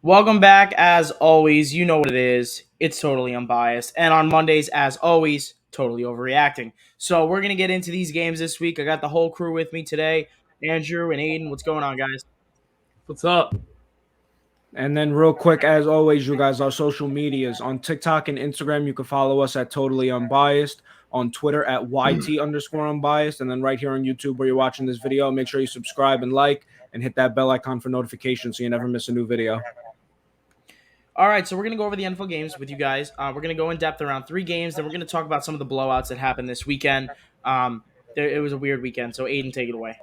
Welcome back. As always, you know what it is. It's totally unbiased. And on Mondays, as always, totally overreacting. So we're going to get into these games this week. I got the whole crew with me today. Andrew and Aiden, what's going on, guys? What's up? And then, real quick, as always, you guys, our social medias on TikTok and Instagram, you can follow us at Totally Unbiased, on Twitter at YT_unbiased, and then right here on YouTube where you're watching this video, make sure you subscribe and like and hit that bell icon for notifications so you never miss a new video. All right, so we're going to go over the NFL games with you guys. We're going to go in depth around three games. Then we're going to talk about some of the blowouts that happened this weekend. It was a weird weekend. So, Aiden, take it away.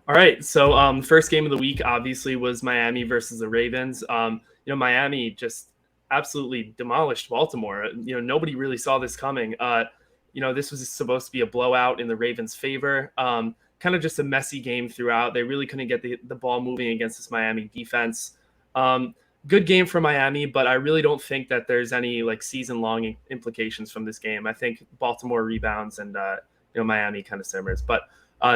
All right. So, first game of the week obviously was Miami versus the Ravens. Miami just absolutely demolished Baltimore. Nobody really saw this coming. This was supposed to be a blowout in the Ravens' favor. Kind of just a messy game throughout. They really couldn't get the ball moving against this Miami defense. Good game for Miami, but I really don't think that there's any season-long implications from this game. I think Baltimore rebounds and Miami kind of simmers. But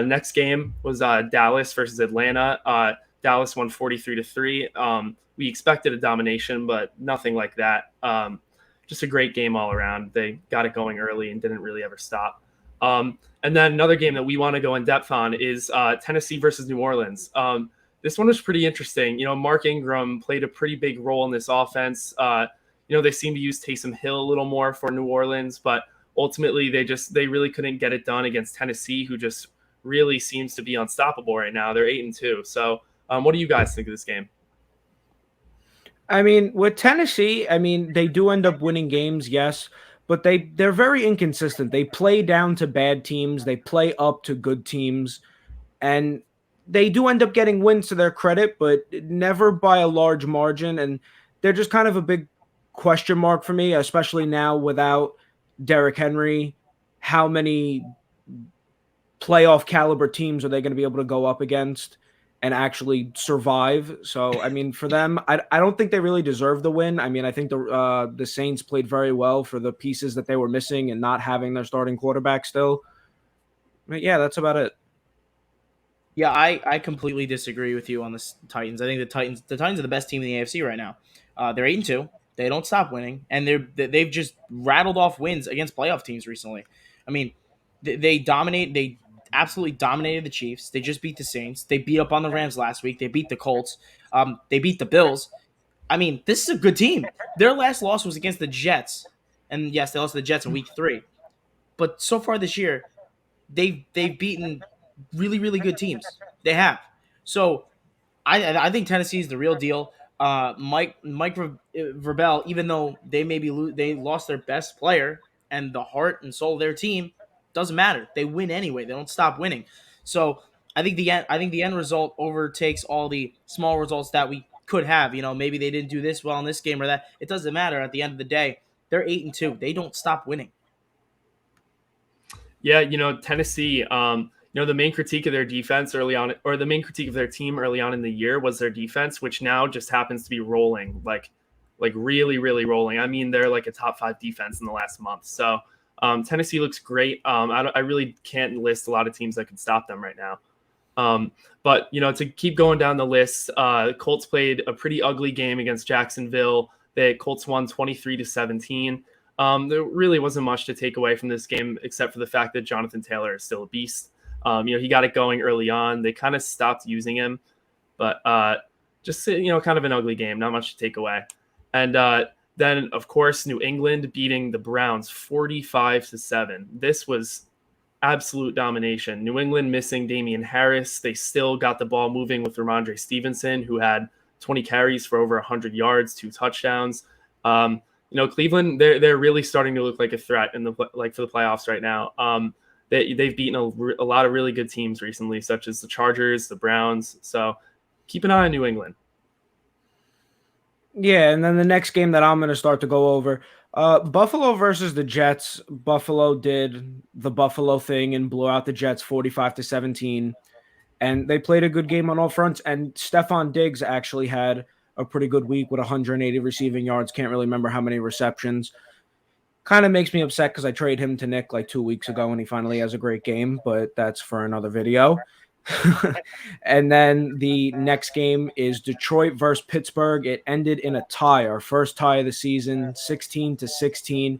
next game was Dallas versus Atlanta. Dallas won 43-3. We expected a domination, but nothing like that. Just a great game all around. They got it going early and didn't really ever stop. And then another game that we want to go in depth on is Tennessee versus New Orleans. This one was pretty interesting. Mark Ingram played a pretty big role in this offense. They seem to use Taysom Hill a little more for New Orleans, but ultimately they really couldn't get it done against Tennessee, who just really seems to be unstoppable right now. They're 8-2. So what do you guys think of this game? I mean, with Tennessee, they do end up winning games, yes, but they're very inconsistent. They play down to bad teams, they play up to good teams, and they do end up getting wins to their credit, but never by a large margin. And they're just kind of a big question mark for me, especially now without Derrick Henry. How many playoff caliber teams are they going to be able to go up against and actually survive? So, for them, I don't think they really deserve the win. I think the Saints played very well for the pieces that they were missing and not having their starting quarterback still. But yeah, that's about it. Yeah, I completely disagree with you on the Titans. I think the Titans are the best team in the AFC right now. They're 8-2. They don't stop winning, and they've just rattled off wins against playoff teams recently. They dominate. They absolutely dominated the Chiefs. They just beat the Saints. They beat up on the Rams last week. They beat the Colts. They beat the Bills. This is a good team. Their last loss was against the Jets, and yes, they lost to the Jets in Week 3. But so far this year, they've beaten really, really good teams. They have. So I think Tennessee is the real deal. Mike Vrabel, even though they lost their best player and the heart and soul of their team, doesn't matter. They win anyway. They don't stop winning. So I think the end result overtakes all the small results that we could have. Maybe they didn't do this well in this game or that. It doesn't matter. At the end of the day, they're 8-2. They don't stop winning. Yeah, Tennessee, the main critique of their defense early on, or the main critique of their team early on in the year was their defense, which now just happens to be rolling, like really, really rolling. They're like a top 5 defense in the last month. So Tennessee looks great. I really can't list a lot of teams that could stop them right now. But to keep going down the list, Colts played a pretty ugly game against Jacksonville. The Colts won 23-17. There really wasn't much to take away from this game except for the fact that Jonathan Taylor is still a beast. He got it going early on. They kind of stopped using him, but just kind of an ugly game. Not much to take away. And then, of course, New England beating the Browns 45-7. This was absolute domination. New England missing Damian Harris. They still got the ball moving with Ramondre Stevenson, who had 20 carries for over 100 yards, 2 touchdowns. Cleveland, they're really starting to look like a threat for the playoffs right now. They've beaten a lot of really good teams recently, such as the Chargers, the Browns. So keep an eye on New England. Yeah, and then the next game that I'm going to start to go over, Buffalo versus the Jets. Buffalo did the Buffalo thing and blew out the Jets 45-17. And they played a good game on all fronts. And Stephon Diggs actually had a pretty good week with 180 receiving yards. Can't really remember how many receptions. Kind of makes me upset because I traded him to Nick like 2 weeks ago and he finally has a great game, but that's for another video. And then the next game is Detroit versus Pittsburgh. It ended in a tie, our first tie of the season, 16-16.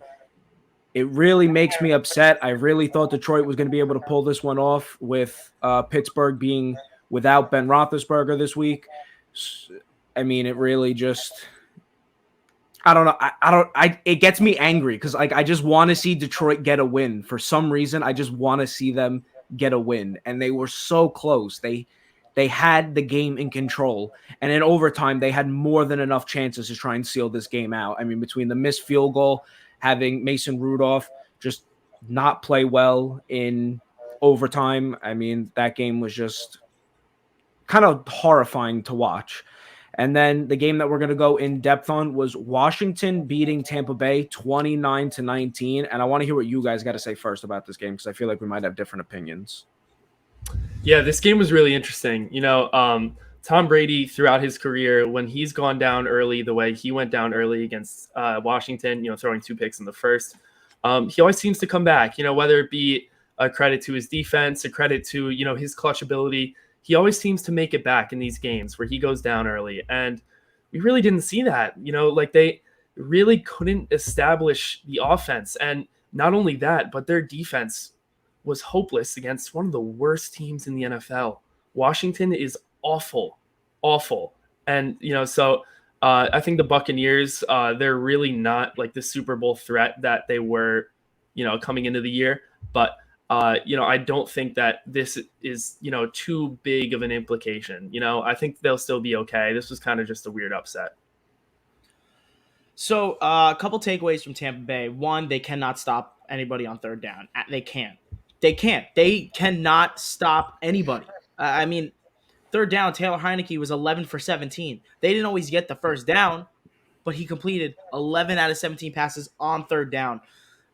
It really makes me upset. I really thought Detroit was going to be able to pull this one off with Pittsburgh being without Ben Roethlisberger this week. I mean, it really just I don't know. It gets me angry because like I just want to see Detroit get a win. For some reason, I just want to see them get a win. And they were so close. They had the game in control. And in overtime, they had more than enough chances to try and seal this game out. I mean, between the missed field goal, having Mason Rudolph just not play well in overtime. I mean, that game was just kind of horrifying to watch. And then the game that we're going to go in depth on was Washington beating Tampa Bay 29-19. And I want to hear what you guys got to say first about this game because I feel like we might have different opinions. Yeah, this game was really interesting. Tom Brady throughout his career, when he's gone down early the way he went down early against Washington, throwing 2 picks in the first, he always seems to come back, whether it be a credit to his defense, a credit to, his clutch ability. He always seems to make it back in these games where he goes down early. And we really didn't see that, they really couldn't establish the offense. And not only that, but their defense was hopeless against one of the worst teams in the NFL. Washington is awful. And, I think the Buccaneers, they're really not like the Super Bowl threat that they were, coming into the year. But I don't think that this is, too big of an implication. I think they'll still be okay. This was kind of just a weird upset. So a couple takeaways from Tampa Bay. One, they cannot stop anybody on third down. They can't. They cannot stop anybody. I mean, third down, Taylor Heineke was 11 for 17. They didn't always get the first down, but he completed 11 out of 17 passes on third down.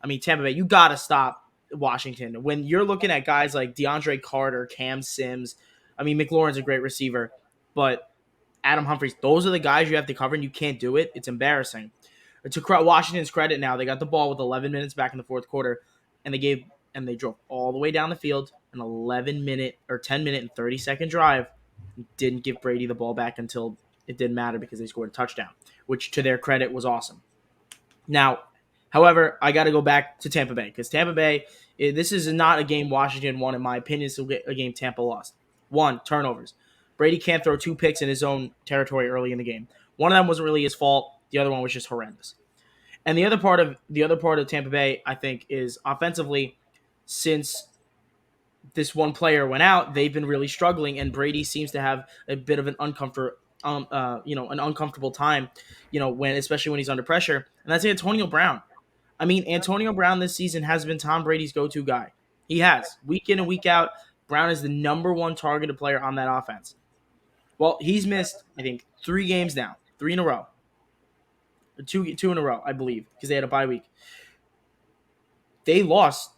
I mean, Tampa Bay, you got to stop Washington. When you're looking at guys like DeAndre Carter, Cam Sims, I mean, McLaurin's a great receiver, but Adam Humphries, those are the guys you have to cover, and you can't do it. It's embarrassing. To Washington's credit now, they got the ball with 11 minutes back in the fourth quarter, and they drove all the way down the field, an 11-minute or 10-minute and 30-second drive. Didn't give Brady the ball back until it didn't matter because they scored a touchdown, which to their credit was awesome. Now, however, I got to go back to Tampa Bay because Tampa Bay, this is not a game Washington won, in my opinion. It's a game Tampa lost. 1, turnovers. Brady can't throw 2 picks in his own territory early in the game. One of them wasn't really his fault. The other one was just horrendous. And the other part of Tampa Bay, I think, is offensively, since this one player went out, they've been really struggling, and Brady seems to have a bit of an uncomfortable time, especially when he's under pressure. And that's Antonio Brown. I mean, Antonio Brown this season has been Tom Brady's go-to guy. He has. Week in and week out, Brown is the number 1 targeted player on that offense. Well, he's missed, I think, 3 games now. 3 in a row. 2 in a row, I believe, because they had a bye week. They lost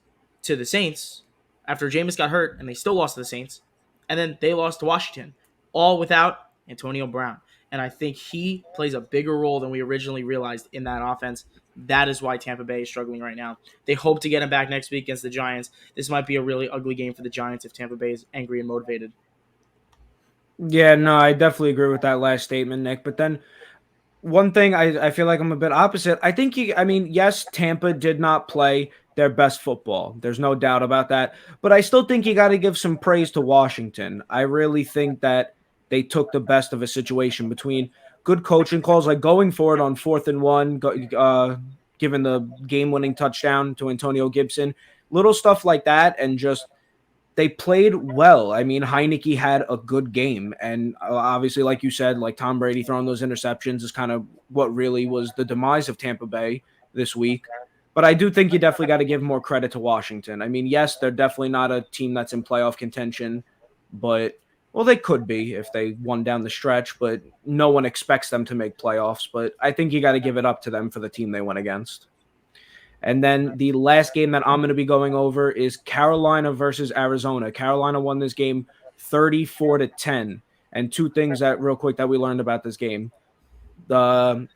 to the Saints after Jameis got hurt, and they still lost to the Saints. And then they lost to Washington, all without Antonio Brown. And I think he plays a bigger role than we originally realized in that offense. That is why Tampa Bay is struggling right now. They hope to get him back next week against the Giants. This might be a really ugly game for the Giants if Tampa Bay is angry and motivated. Yeah, no, I definitely agree with that last statement, Nick. But then one thing I feel like I'm a bit opposite. I think yes, Tampa did not play their best football. There's no doubt about that. But I still think you got to give some praise to Washington. I really think that they took the best of a situation between good coaching calls, like going for it on 4th and 1, giving the game-winning touchdown to Antonio Gibson, little stuff like that, and just they played well. I mean, Heineke had a good game. And obviously, like you said, like Tom Brady throwing those interceptions is kind of what really was the demise of Tampa Bay this week. But I do think you definitely got to give more credit to Washington. I mean, yes, they're definitely not a team that's in playoff contention, but, well, they could be if they won down the stretch, but no one expects them to make playoffs. But I think you got to give it up to them for the team they went against. And then the last game that I'm going to be going over is Carolina versus Arizona. Carolina won this game 34-10. And 2 things that real quick that we learned about this game. The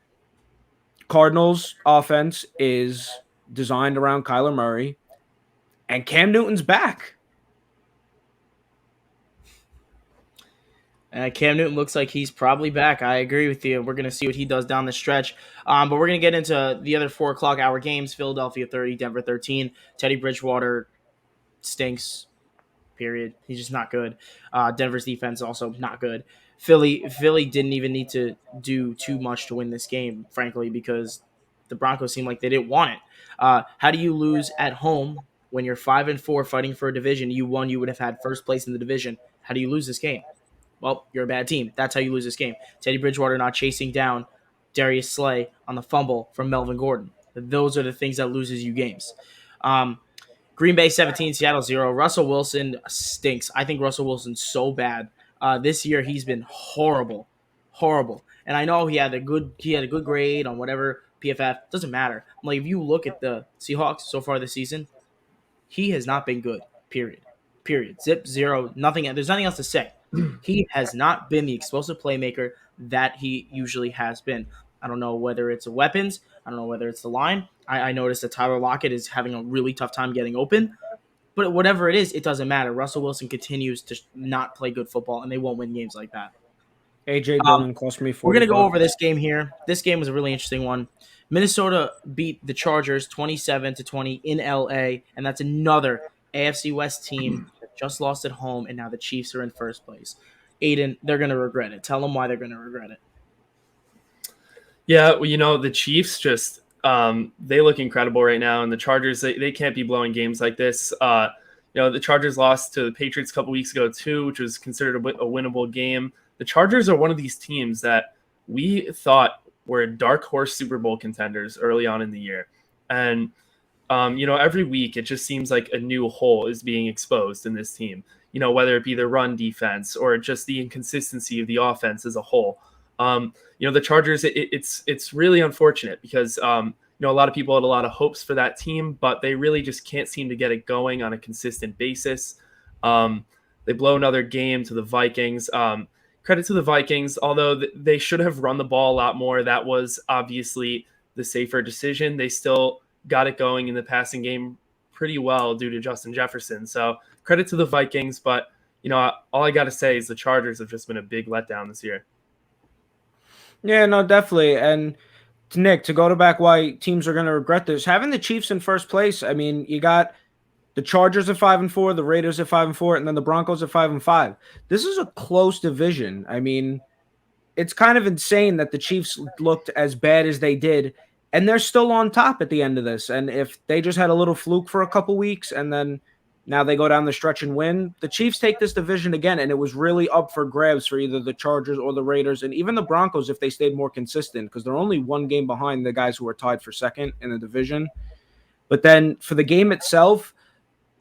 Cardinals offense is designed around Kyler Murray, and Cam Newton's back. Cam Newton looks like he's probably back. I agree with you. We're going to see what he does down the stretch. But we're going to get into the other 4 o'clock hour games. Philadelphia 30, Denver 13. Teddy Bridgewater stinks. Period. He's just not good. Denver's defense also not good. Philly didn't even need to do too much to win this game, frankly, because the Broncos seemed like they didn't want it. How do you lose at home when you're 5-4 fighting for a division? You won. You would have had first place in the division. How do you lose this game? Well, you're a bad team. That's how you lose this game. Teddy Bridgewater not chasing down Darius Slay on the fumble from Melvin Gordon. Those are the things that loses you games. Um, Green Bay 17, Seattle 0. Russell Wilson stinks. I think Russell Wilson's so bad. This year he's been horrible, horrible. And I know he had a good grade on whatever PFF. Doesn't matter. Like if you look at the Seahawks so far this season, he has not been good. Period. Period. Zip zero. Nothing. There's nothing else to say. He has not been the explosive playmaker that he usually has been. I don't know whether it's weapons. I don't know whether it's the line. I noticed that Tyler Lockett is having a really tough time getting open. But whatever it is, it doesn't matter. Russell Wilson continues to not play good football, and they won't win games like that. AJ Dillon cost me 40 We're going to go bucks. over this game here. This game was a really interesting one. Minnesota beat the Chargers 27-20 in LA, and that's another AFC West team that just lost at home, and now the Chiefs are in first place. Aiden, they're going to regret it. Tell them why they're going to regret it. Yeah, well, the Chiefs just they look incredible right now, and the Chargers they can't be blowing games like this. The Chargers lost to the Patriots a couple weeks ago too, which was considered a winnable game. The Chargers are one of these teams that we thought were dark horse Super Bowl contenders early on in the year, and every week it just seems like a new hole is being exposed in this team. Whether it be the run defense or just the inconsistency of the offense as a whole. The Chargers, it's really unfortunate because, a lot of people had a lot of hopes for that team, but they really just can't seem to get it going on a consistent basis. They blow another game to the Vikings. Credit to the Vikings, although they should have run the ball a lot more. That was obviously the safer decision. They still got it going in the passing game pretty well due to Justin Jefferson. So credit to the Vikings, but, all I got to say is the Chargers have just been a big letdown this year. Yeah, no, definitely. And Nick, to go to back why teams are going to regret this, having the Chiefs in first place, I mean, you got the Chargers at 5-4, the Raiders at 5-4, and then the Broncos at 5-5. This is a close division. I mean, it's kind of insane that the Chiefs looked as bad as they did, and they're still on top at the end of this. And if they just had a little fluke for a couple weeks and then now they go down the stretch and win, the Chiefs take this division again, and it was really up for grabs for either the Chargers or the Raiders, and even the Broncos if they stayed more consistent, because they're only one game behind the guys who are tied for second in the division. But then for the game itself,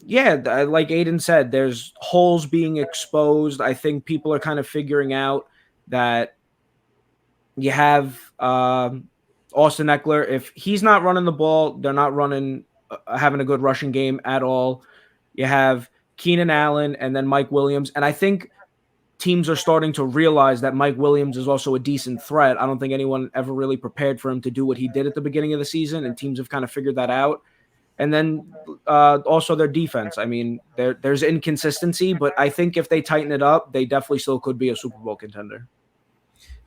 yeah, like Aiden said, there's holes being exposed. I think people are kind of figuring out that you have Austin Eckler. If he's not running the ball, they're not having a good rushing game at all. You have Keenan Allen and then Mike Williams. And I think teams are starting to realize that Mike Williams is also a decent threat. I don't think anyone ever really prepared for him to do what he did at the beginning of the season, and teams have kind of figured that out. And then also their defense. I mean, there's inconsistency, but I think if they tighten it up, they definitely still could be a Super Bowl contender.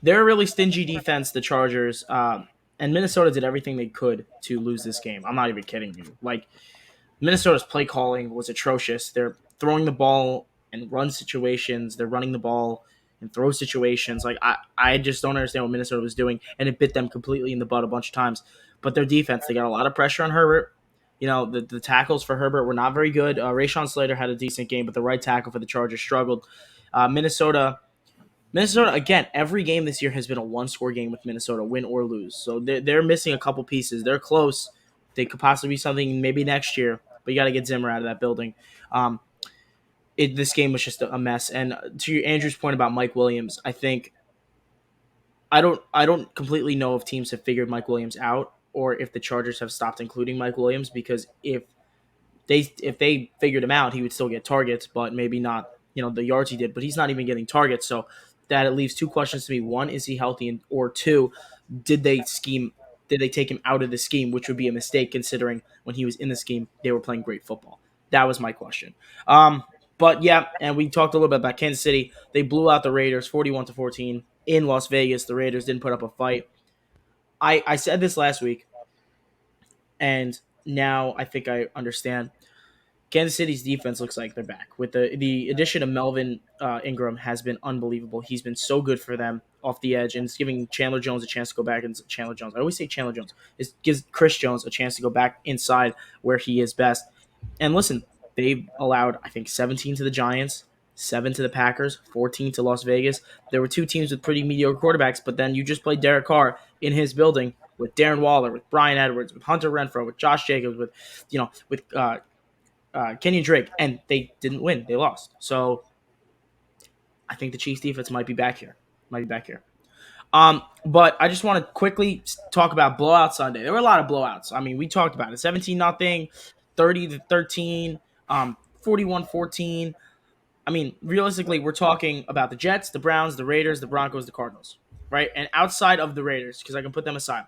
They're a really stingy defense, the Chargers, and Minnesota did everything they could to lose this game. I'm not even kidding you. Like, Minnesota's play calling was atrocious. They're throwing the ball in run situations. They're running the ball in throw situations. Like, I just don't understand what Minnesota was doing, and it bit them completely in the butt a bunch of times. But their defense, they got a lot of pressure on Herbert. The tackles for Herbert were not very good. Rashawn Slater had a decent game, but the right tackle for the Chargers struggled. Minnesota, again, every game this year has been a one-score game with Minnesota, win or lose. So they're missing a couple pieces. They're close. They could possibly be something maybe next year, but you got to get Zimmer out of that building. This game was just a mess. And to Andrew's point about Mike Williams, I think I don't completely know if teams have figured Mike Williams out or if the Chargers have stopped including Mike Williams, because if they figured him out, he would still get targets, but maybe not, the yards he did. But he's not even getting targets, so that leaves two questions to me. One, is he healthy? Or two, did they take him out of the scheme, which would be a mistake considering when he was in the scheme, they were playing great football. That was my question. But But yeah, and we talked a little bit about Kansas City. They blew out the Raiders 41-14 in Las Vegas. The Raiders didn't put up a fight. I said this last week, and now I think I understand. Kansas City's defense looks like they're back. With the addition of Melvin Ingram has been unbelievable. He's been so good for them off the edge, and it's giving Chandler Jones a chance to go back. And Chandler Jones, I always say Chandler Jones. It gives Chris Jones a chance to go back inside where he is best. And listen, they allowed, I think, 17 to the Giants, 7 to the Packers, 14 to Las Vegas. There were two teams with pretty mediocre quarterbacks, but then you just played Derek Carr in his building with Darren Waller, with Brian Edwards, with Hunter Renfro, with Josh Jacobs, with Kenyon Drake, and they didn't win. They lost. So I think the Chiefs defense might be back here. But I just want to quickly talk about blowout Sunday. There were a lot of blowouts. I mean, we talked about it. 17-0, 30-13, 41-14. I mean, realistically, we're talking about the Jets, the Browns, the Raiders, the Broncos, the Cardinals, right? And outside of the Raiders, because I can put them aside,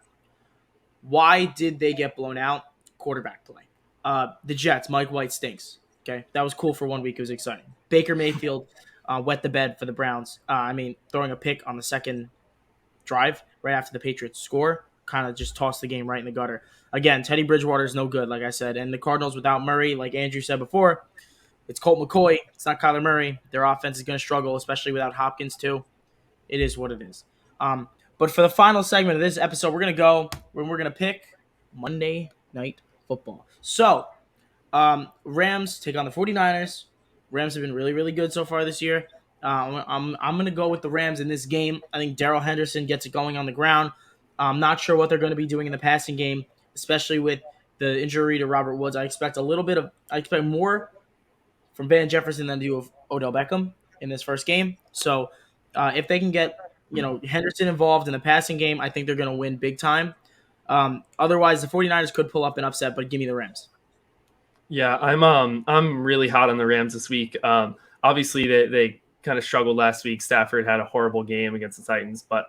why did they get blown out? Quarterback play. The Jets, Mike White stinks. Okay, that was cool for 1 week. It was exciting. Baker Mayfield wet the bed for the Browns. Throwing a pick on the second drive right after the Patriots score, kind of just tossed the game right in the gutter. Again, Teddy Bridgewater is no good, like I said. And the Cardinals without Murray, like Andrew said before, it's Colt McCoy. It's not Kyler Murray. Their offense is going to struggle, especially without Hopkins too. It is what it is. But for the final segment of this episode, we're going to pick Monday Night Football. So, Rams take on the 49ers. Rams have been really, really good so far this year. I'm going to go with the Rams in this game. I think Darrell Henderson gets it going on the ground. I'm not sure what they're going to be doing in the passing game, especially with the injury to Robert Woods. I expect more from Van Jefferson than I do of Odell Beckham in this first game. So if they can get Henderson involved in the passing game, I think they're going to win big time. Otherwise, the 49ers could pull up an upset, but give me the Rams. Yeah, I'm really hot on the Rams this week. Obviously, they kind of struggled last week. Stafford had a horrible game against the Titans, but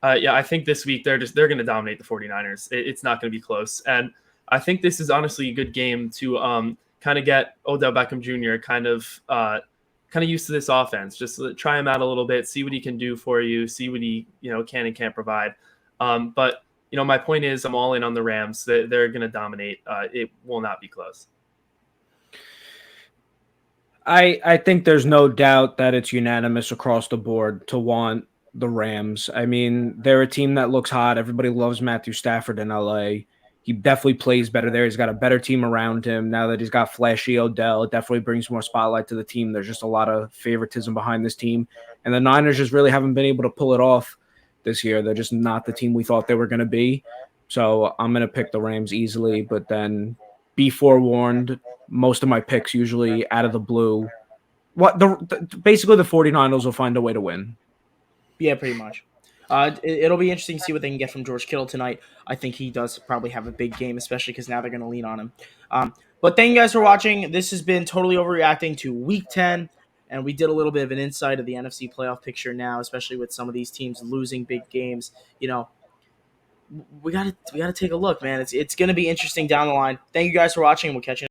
I think this week they're going to dominate the 49ers. It's not going to be close, and I think this is honestly a good game to kind of get Odell Beckham Jr. kind of used to this offense. Just try him out a little bit, see what he can do for you, see what he can and can't provide. But my point is I'm all in on the Rams. They're going to dominate. It will not be close. I think there's no doubt that it's unanimous across the board to want the Rams. I mean, they're a team that looks hot. Everybody loves Matthew Stafford in LA. He definitely plays better there. He's got a better team around him. Now that he's got flashy Odell, it definitely brings more spotlight to the team. There's just a lot of favoritism behind this team. And the Niners just really haven't been able to pull it off this year. They're just not the team we thought they were going to be. So I'm going to pick the Rams easily, but then be forewarned, most of my picks usually out of the blue. Basically the 49ers will find a way to win. Yeah, pretty much. It'll be interesting to see what they can get from George Kittle tonight. I think he does probably have a big game, especially because now they're going to lean on him. But thank you guys for watching. This has been Totally Overreacting to Week 10, and we did a little bit of an insight of the NFC playoff picture now, especially with some of these teams losing big games. We gotta take a look, man. It's going to be interesting down the line. Thank you guys for watching. We'll catch you.